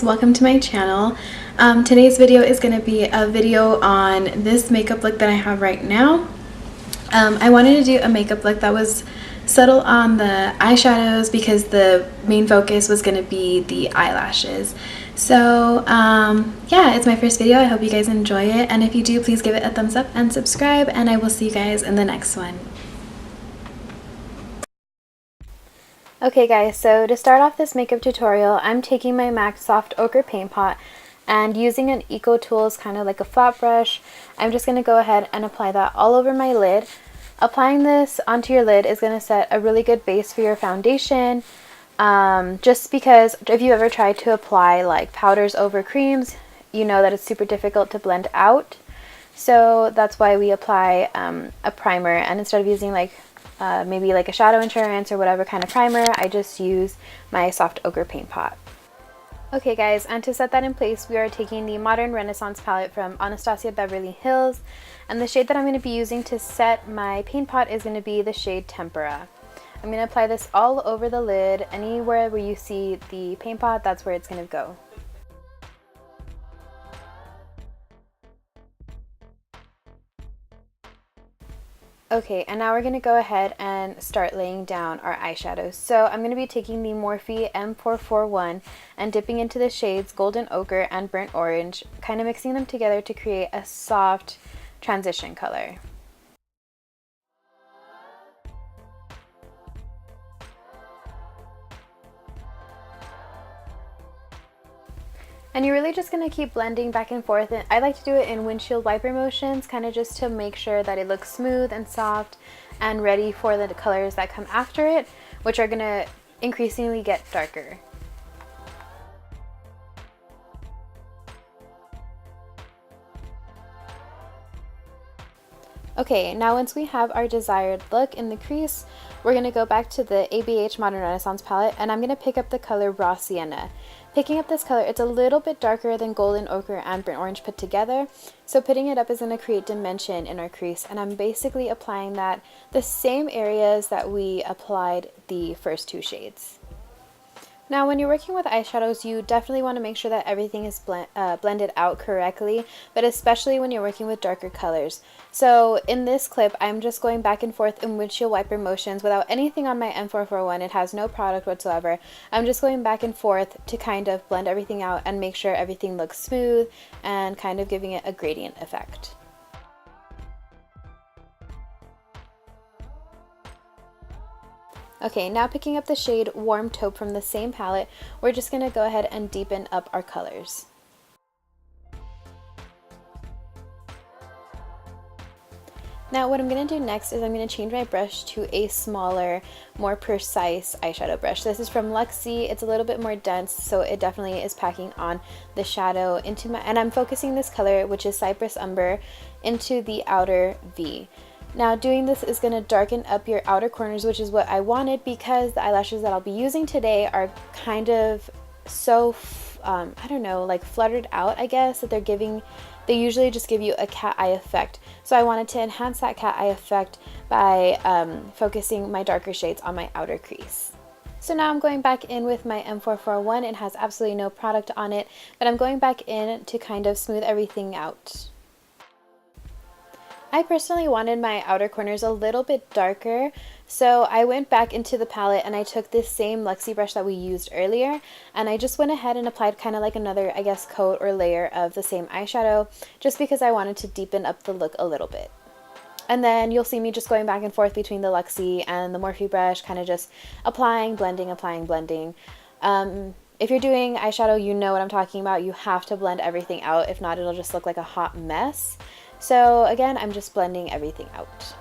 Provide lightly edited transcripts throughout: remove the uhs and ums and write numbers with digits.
guys, welcome to my channel. Today's video is going to be a video on this makeup look that I have right now. I wanted to do a makeup look that was subtle on the eyeshadows because the main focus was going to be the eyelashes. So yeah, it's my first video. I hope you guys enjoy it, and if you do, please give it a thumbs up and subscribe, and I will see you guys in the next one. Okay guys, so to start off this makeup tutorial, I'm taking my MAC Soft Ochre Paint Pot and using an Eco Tools kind of like a flat brush, I'm just going to go ahead and apply that all over my lid. Applying this onto your lid is going to set a really good base for your foundation, just because if you ever tried to apply like powders over creams, you know that it's super difficult to blend out. So that's why we apply a primer, and instead of using like maybe like a Shadow Insurance or whatever kind of primer, I just use my Soft Ochre Paint Pot. Okay guys, and to set that in place, we are taking the Modern Renaissance palette from Anastasia Beverly Hills, and the shade that I'm going to be using to set my paint pot is going to be the shade Tempera. I'm going to apply this all over the lid. Anywhere where you see the paint pot, that's where it's going to go. Okay, and now we're going to go ahead and start laying down our eyeshadows. So I'm going to be taking the Morphe M441 and dipping into the shades Golden Ochre and Burnt Orange, kind of mixing them together to create a soft transition color. And you're really just going to keep blending back and forth. I like to do it in windshield wiper motions, kind of just to make sure that it looks smooth and soft and ready for the colors that come after it, which are going to increasingly get darker. Okay, now once we have our desired look in the crease, we're going to go back to the ABH Modern Renaissance palette, and I'm going to pick up the color Raw Sienna. Picking up this color, it's a little bit darker than Golden Ochre and Burnt Orange put together, so putting it up is going to create dimension in our crease, and I'm basically applying that the same areas that we applied the first two shades. Now when you're working with eyeshadows, you definitely want to make sure that everything is blended out correctly, but especially when you're working with darker colors. So in this clip, I'm just going back and forth in windshield wiper motions without anything on my M441. It has no product whatsoever. I'm just going back and forth to kind of blend everything out and make sure everything looks smooth and kind of giving it a gradient effect. Okay, now picking up the shade Warm Taupe from the same palette, we're just going to go ahead and deepen up our colors. Now what I'm going to do next is I'm going to change my brush to a smaller, more precise eyeshadow brush. This is from Luxie. It's a little bit more dense, so it definitely is packing on the shadow into my, and I'm focusing this color, which is Cypress Umber, into the outer V. Now doing this is going to darken up your outer corners, which is what I wanted because the eyelashes that I'll be using today are kind of so, I don't know, like fluttered out, I guess, that they usually just give you a cat eye effect. So I wanted to enhance that cat eye effect by focusing my darker shades on my outer crease. So now I'm going back in with my M441. It has absolutely no product on it, but I'm going back in to kind of smooth everything out. I personally wanted my outer corners a little bit darker, so I went back into the palette and I took this same Luxie brush that we used earlier, and I just went ahead and applied kind of like another, I guess, coat or layer of the same eyeshadow, just because I wanted to deepen up the look a little bit. And then you'll see me just going back and forth between the Luxie and the Morphe brush, kind of just applying, blending, applying, blending. If you're doing eyeshadow, you know what I'm talking about. You have to blend everything out. If not, it'll just look like a hot mess. So again, I'm just blending everything out.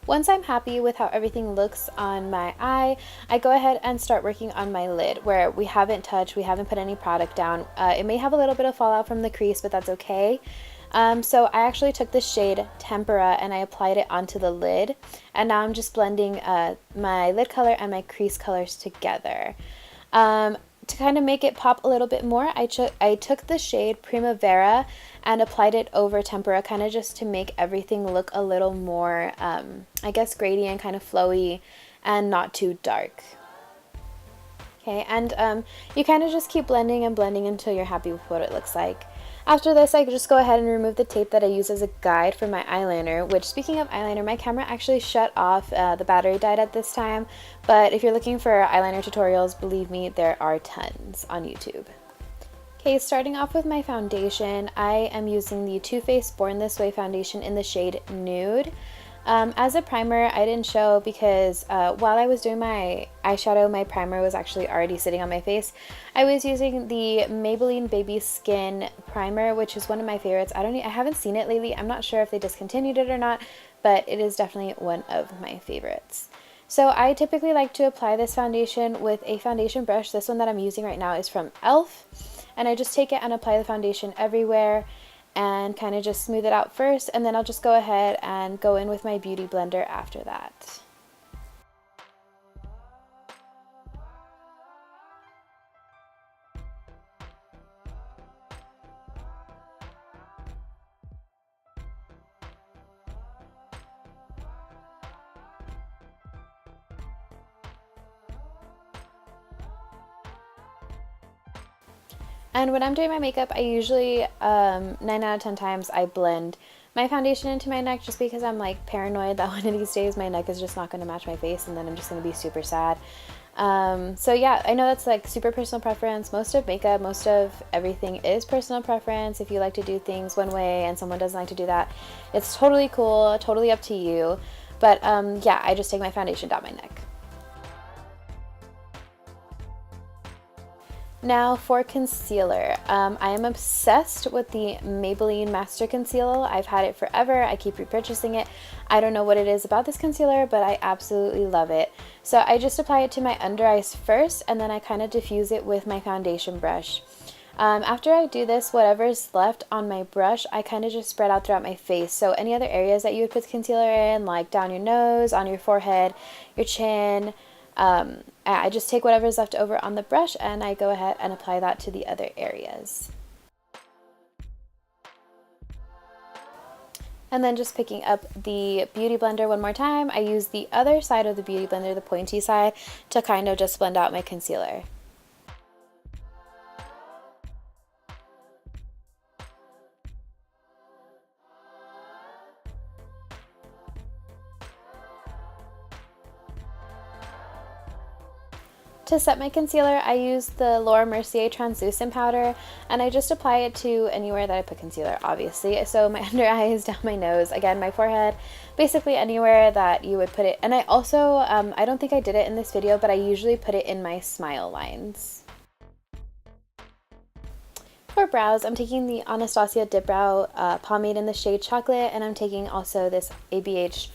Once I'm happy with how everything looks on my eye, I go ahead and start working on my lid, where we haven't touched, we haven't put any product down. It may have a little bit of fallout from the crease, but that's okay. So I actually took the shade Tempera and I applied it onto the lid, and now I'm just blending my lid color and my crease colors together. To kind of make it pop a little bit more, I took the shade Primavera and applied it over Tempera, kind of just to make everything look a little more, I guess, gradient, kind of flowy, and not too dark. Okay, and you kind of just keep blending and blending until you're happy with what it looks like. After this, I just go ahead and remove the tape that I use as a guide for my eyeliner, which, speaking of eyeliner, my camera actually shut off. The battery died at this time, but if you're looking for eyeliner tutorials, believe me, there are tons on YouTube. Okay, starting off with my foundation, I am using the Too Faced Born This Way foundation in the shade Nude. As a primer, I didn't show because while I was doing my eyeshadow, my primer was actually already sitting on my face. I was using the Maybelline Baby Skin primer, which is one of my favorites. I haven't seen it lately. I'm not sure if they discontinued it or not, but it is definitely one of my favorites. So I typically like to apply this foundation with a foundation brush. This one that I'm using right now is from e.l.f. And I just take it and apply the foundation everywhere and kind of just smooth it out first, and then I'll just go ahead and go in with my beauty blender after that. And when I'm doing my makeup, I usually, 9 out of 10 times, I blend my foundation into my neck just because I'm like paranoid that one of these days my neck is just not going to match my face and then I'm just going to be super sad. So yeah, I know that's like super personal preference. Most of makeup, most of everything is personal preference. If you like to do things one way and someone doesn't like to do that, it's totally cool, totally up to you. But yeah, I just take my foundation down my neck. Now for concealer, I am obsessed with the Maybelline Master Concealer. I've had it forever. I keep repurchasing it. I don't know what it is about this concealer, but I absolutely love it. So I just apply it to my under eyes first, and then I kind of diffuse it with my foundation brush. After I do this, whatever's left on my brush, I kind of just spread out throughout my face. So any other areas that you would put concealer in, like down your nose, on your forehead, your chin, I just take whatever's left over on the brush and I go ahead and apply that to the other areas. And then just picking up the Beauty Blender one more time, I use the other side of the Beauty Blender, the pointy side, to kind of just blend out my concealer. To set my concealer, I use the Laura Mercier translucent powder, and I just apply it to anywhere that I put concealer, obviously. So my under eyes, down my nose, again my forehead, basically anywhere that you would put it. And I also, I don't think I did it in this video, but I usually put it in my smile lines. For brows, I'm taking the Anastasia Dip Brow pomade in the shade Chocolate, and I'm taking also this ABH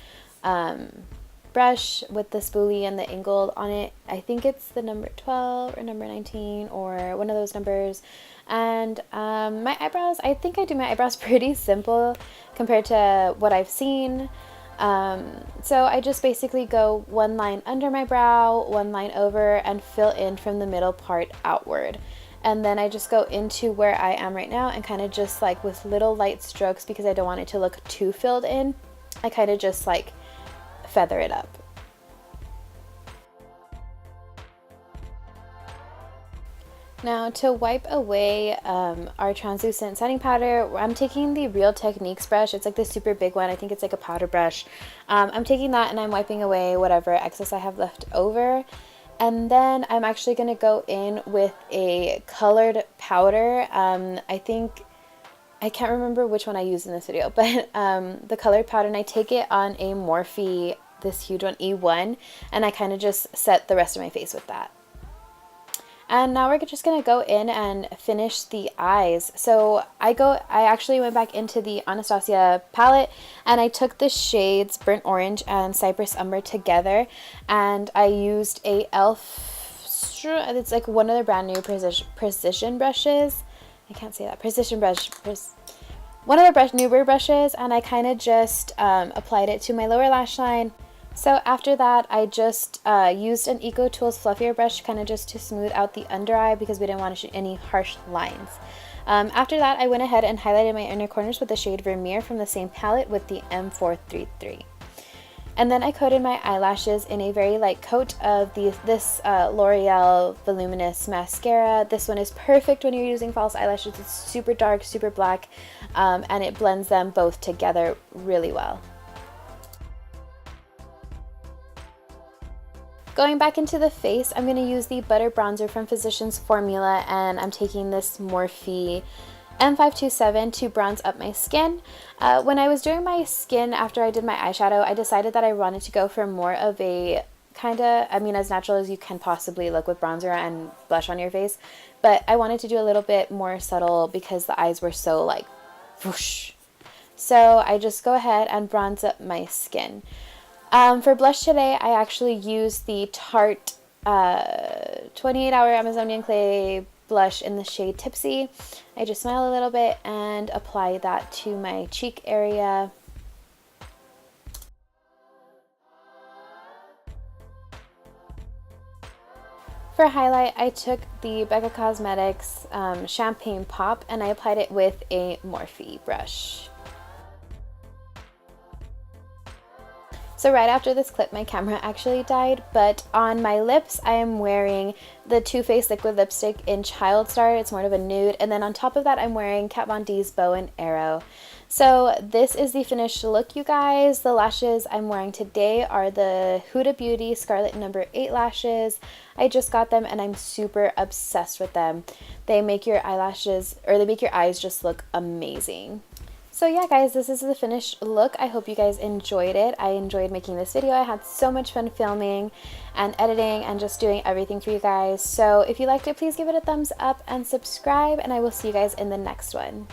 brush with the spoolie and the angled on it. I think it's the number 12 or number 19 or one of those numbers. And my eyebrows, I think I do my eyebrows pretty simple compared to what I've seen. So I just basically go one line under my brow, one line over, and fill in from the middle part outward. And then I just go into where I am right now and kind of just like with little light strokes, because I don't want it to look too filled in, I kind of just like feather it up. Now to wipe away our translucent setting powder, I'm taking the Real Techniques brush. It's like the super big one. I think it's like a powder brush. I'm taking that and I'm wiping away whatever excess I have left over. And then I'm actually going to go in with a colored powder. I can't remember which one I used in this video, but the colored powder, and I take it on a Morphe, this huge one, E1, and I kind of just set the rest of my face with that. And now we're just going to go in and finish the eyes. So I actually went back into the Anastasia palette and I took the shades Burnt Orange and Cypress Umber together, and I used a e.l.f. it's like one of their brand new precision brushes. I can't say that. Precision brush. One of their newer brushes, and I kind of just applied it to my lower lash line. So after that, I just used an Eco Tools fluffier brush kind of just to smooth out the under eye because we didn't want to shoot any harsh lines. After that, I went ahead and highlighted my inner corners with the shade Vermeer from the same palette with the M433. And then I coated my eyelashes in a very light coat of this L'Oreal Voluminous Mascara. This one is perfect when you're using false eyelashes. It's super dark, super black, and it blends them both together really well. Going back into the face, I'm going to use the Butter Bronzer from Physicians Formula, and I'm taking this Morphe M527 to bronze up my skin. When I was doing my skin after I did my eyeshadow, I decided that I wanted to go for more of a kind of, I mean, as natural as you can possibly look with bronzer and blush on your face, but I wanted to do a little bit more subtle because the eyes were so like whoosh. So I just go ahead and bronze up my skin. For blush today, I actually used the Tarte 28-Hour Amazonian Clay blush in the shade Tipsy. I just smile a little bit and apply that to my cheek area. For highlight, I took the Becca Cosmetics Champagne Pop and I applied it with a Morphe brush. So right after this clip, my camera actually died, but on my lips, I am wearing the Too Faced Liquid Lipstick in Child Star. It's more of a nude. And then on top of that, I'm wearing Kat Von D's Bow and Arrow. So this is the finished look, you guys. The lashes I'm wearing today are the Huda Beauty Scarlet No. 8 lashes. I just got them and I'm super obsessed with them. They make your eyelashes, or they make your eyes just look amazing. So yeah guys, this is the finished look. I hope you guys enjoyed it. I enjoyed making this video. I had so much fun filming and editing and just doing everything for you guys. So if you liked it, please give it a thumbs up and subscribe, and I will see you guys in the next one.